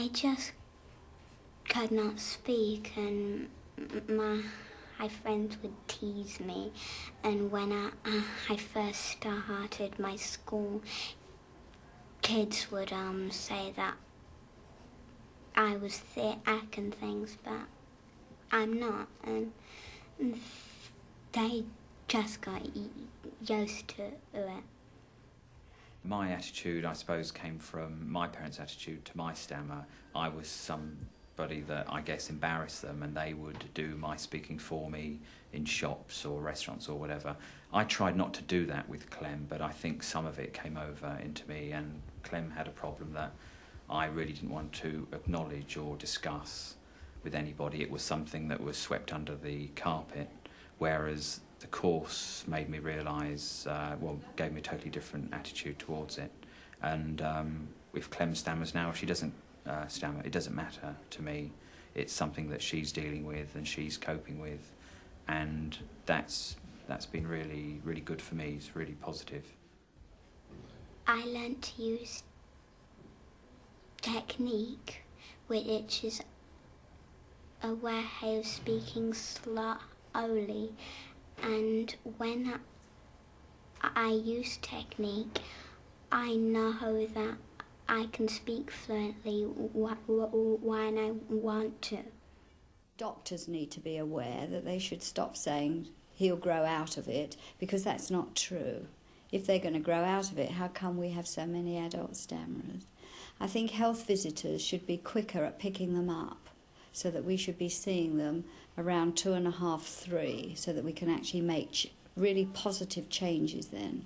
I just could not speak, and my friends would tease me. And when I first started my school, kids would say that I was thick and things, but I'm not. And they just got used to it. My attitude, I suppose, came from my parents' attitude to my stammer. I was somebody that I guess embarrassed them, and they would do my speaking for me in shops or restaurants or whatever. I tried not to do that with Clem, but I think some of it came over into me, and Clem had a problem that I really didn't want to acknowledge or discuss with anybody. It was something that was swept under the carpet, whereas the course made me realise, gave me a totally different attitude towards it. And if Clem stammers now, if she doesn't stammer, it doesn't matter to me. It's something that she's dealing with and she's coping with, and that's been really, really good for me. It's really positive. I learnt to use technique, which is a way of speaking slowly, and when I use technique, I know that I can speak fluently when I want to. Doctors need to be aware that they should stop saying he'll grow out of it, because that's not true. If they're going to grow out of it, how come we have so many adult stammerers? I think health visitors should be quicker at picking them up, so that we should be seeing them around 2.5, 3, so that we can actually make really positive changes then.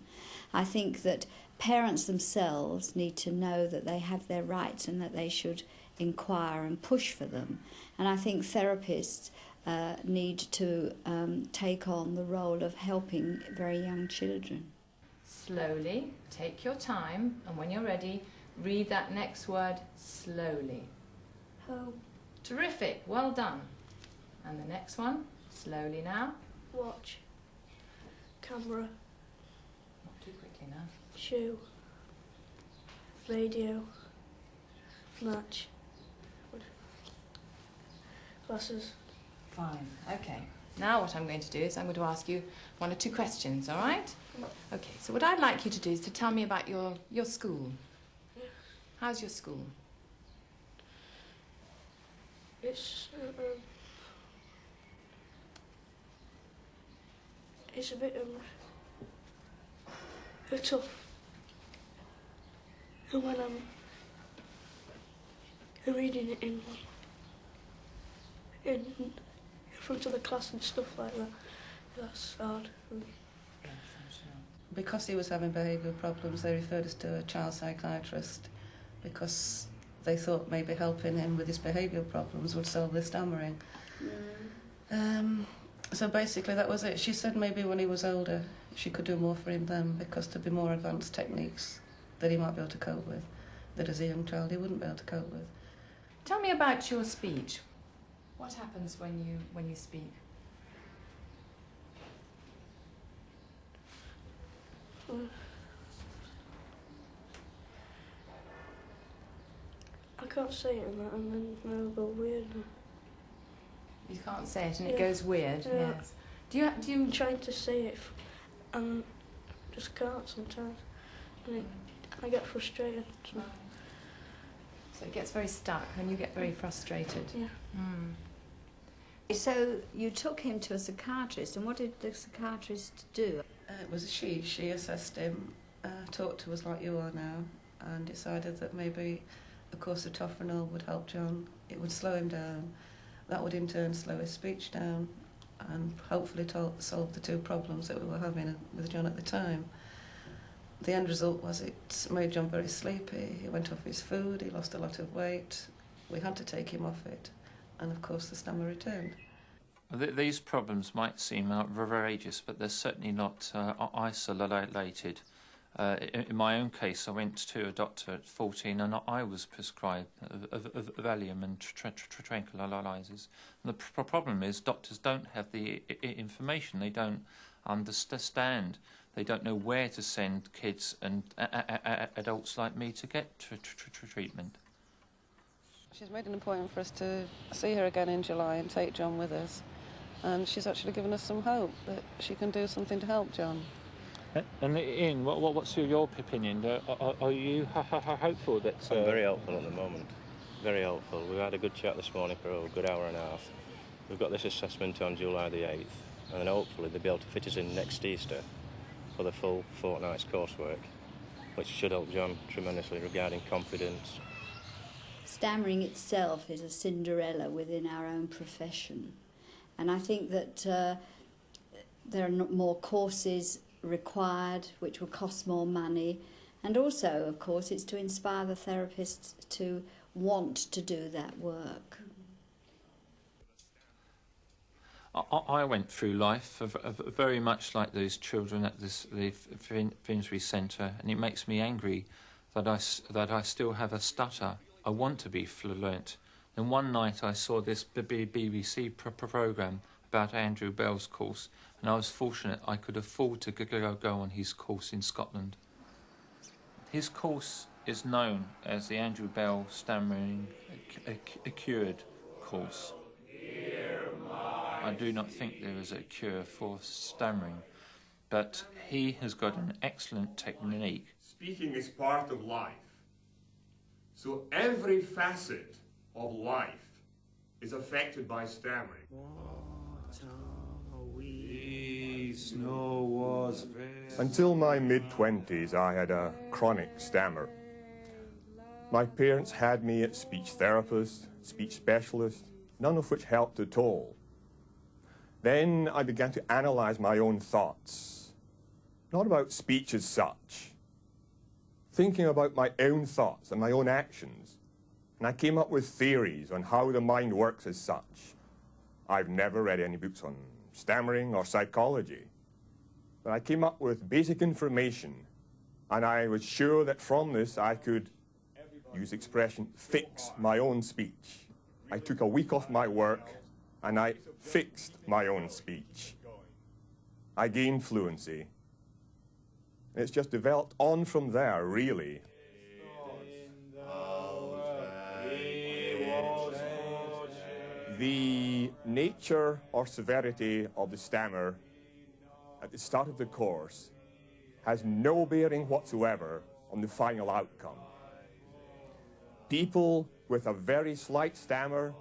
I think that parents themselves need to know that they have their rights and that they should inquire and push for them. And I think therapists need to take on the role of helping very young children. Slowly, take your time, and when you're ready, read that next word slowly. Home. Terrific, well done. And the next one, slowly now. Watch. Camera. Not too quickly now. Shoe. Radio. Match. Glasses. Fine, okay. Now what I'm going to do is I'm going to ask you 1 or 2 questions, all right? Okay, so what I'd like you to do is to tell me about your school. Yeah. How's your school? It's a bit tough. And when I'm reading it in front of the class and stuff like that, that's hard. Because he was having behavioural problems, they referred us to a child psychiatrist, because they thought maybe helping him with his behavioural problems would solve the stammering. So basically that was it. She said maybe when he was older she could do more for him then, because there'd be more advanced techniques that he might be able to cope with, that as a young child he wouldn't be able to cope with. Tell me about your speech. What happens when you speak? I can't say it and that, and then it'll go weird. You can't say it and it goes weird. Yeah. Yes. Do you? I'm trying to say it and just can't sometimes, and I get frustrated. So it gets very stuck and you get very frustrated. Yeah. So you took him to a psychiatrist, and what did the psychiatrist do? It was she. She assessed him, talked to us like you are now, and decided that maybe a course of Tofranol would help John. It would slow him down. That would in turn slow his speech down, and hopefully solve the 2 problems that we were having with John at the time. The end result was it made John very sleepy. He went off his food, he lost a lot of weight. We had to take him off it, and of course the stammer returned. These problems might seem outrageous, but they're certainly not isolated. In my own case, I went to a doctor at 14 and I was prescribed Valium and tranquilizers. And the problem is doctors don't have the information. They don't understand. They don't know where to send kids and adults like me to get treatment. She's made an appointment for us to see her again in July and take John with us. And she's actually given us some hope that she can do something to help John. And Ian, what's your opinion? Are you hopeful that... I'm very hopeful at the moment. Very hopeful. We've had a good chat this morning for a good hour and a half. We've got this assessment on July the 8th, and then hopefully they'll be able to fit us in next Easter for the full fortnight's coursework, which should help John tremendously regarding confidence. Stammering itself is a Cinderella within our own profession. And I think that there are more courses required, which will cost more money. And also, of course, it's to inspire the therapists to want to do that work. I went through life very much like those children at the Finsbury Centre, and it makes me angry that I still have a stutter. I want to be fluent. And one night I saw this BBC programme about Andrew Bell's course, and I was fortunate I could afford to go on his course in Scotland. His course is known as the Andrew Bell Stammering Cured course. I do not think there is a cure for stammering, but he has got an excellent technique. Speaking is part of life. So every facet of life is affected by stammering. Until my mid-20s, I had a chronic stammer. My parents had me at speech therapist, speech specialist, none of which helped at all. Then I began to analyze my own thoughts, not about speech as such, thinking about my own thoughts and my own actions. And I came up with theories on how the mind works as such. I've never read any books on stammering or psychology, but I came up with basic information, and I was sure that from this I could, use the expression, fix my own speech. I took a week off my work, and I fixed my own speech. I gained fluency. And it's just developed on from there, really. The nature or severity of the stammer at the start of the course has no bearing whatsoever on the final outcome. People with a very slight stammer,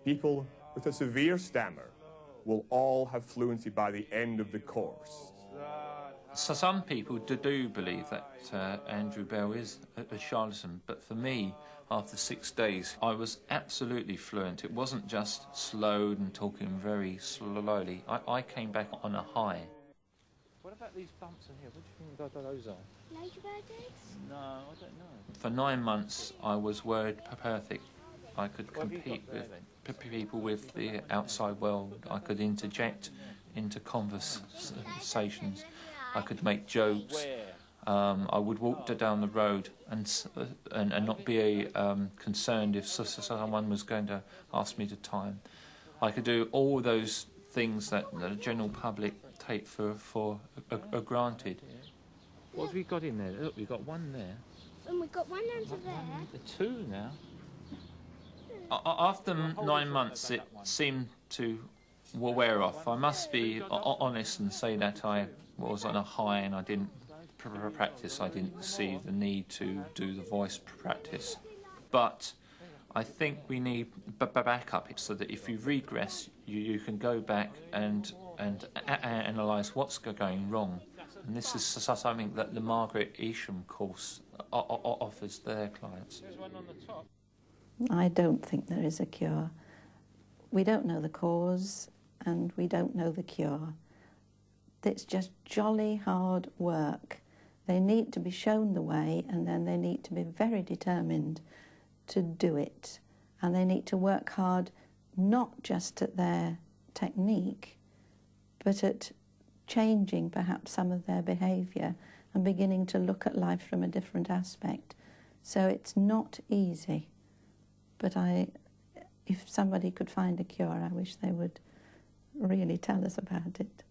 people with a severe stammer, will all have fluency by the end of the course. So some people do believe that Andrew Bell is a charlatan, but for me, after 6 days, I was absolutely fluent. It wasn't just slowed and talking very slowly. I came back on a high. What about these bumps in here? What do you think those are? Ladybird eggs? No, I don't know. For 9 months, I was word perfect. I could compete with people with the outside world. I could interject into conversations. I could make jokes. I would walk down the road and not be concerned if someone was going to ask me to time. I could do all those things that the general public take for granted. What have we got in there? Look, we've got one there. And we've got one under there. Two now. After 9 months, it seemed to wear off. I must be honest and say that I was on a high and I didn't practice. I didn't see the need to do the voice practice. But I think we need backup so that if you regress, you can go back and analyse what's going wrong. And this is something that the Margaret Isham course offers their clients. I don't think there is a cure. We don't know the cause and we don't know the cure. It's just jolly hard work. They need to be shown the way, and then they need to be very determined to do it. And they need to work hard not just at their technique, but at changing perhaps some of their behaviour and beginning to look at life from a different aspect. So it's not easy. But if somebody could find a cure, I wish they would really tell us about it.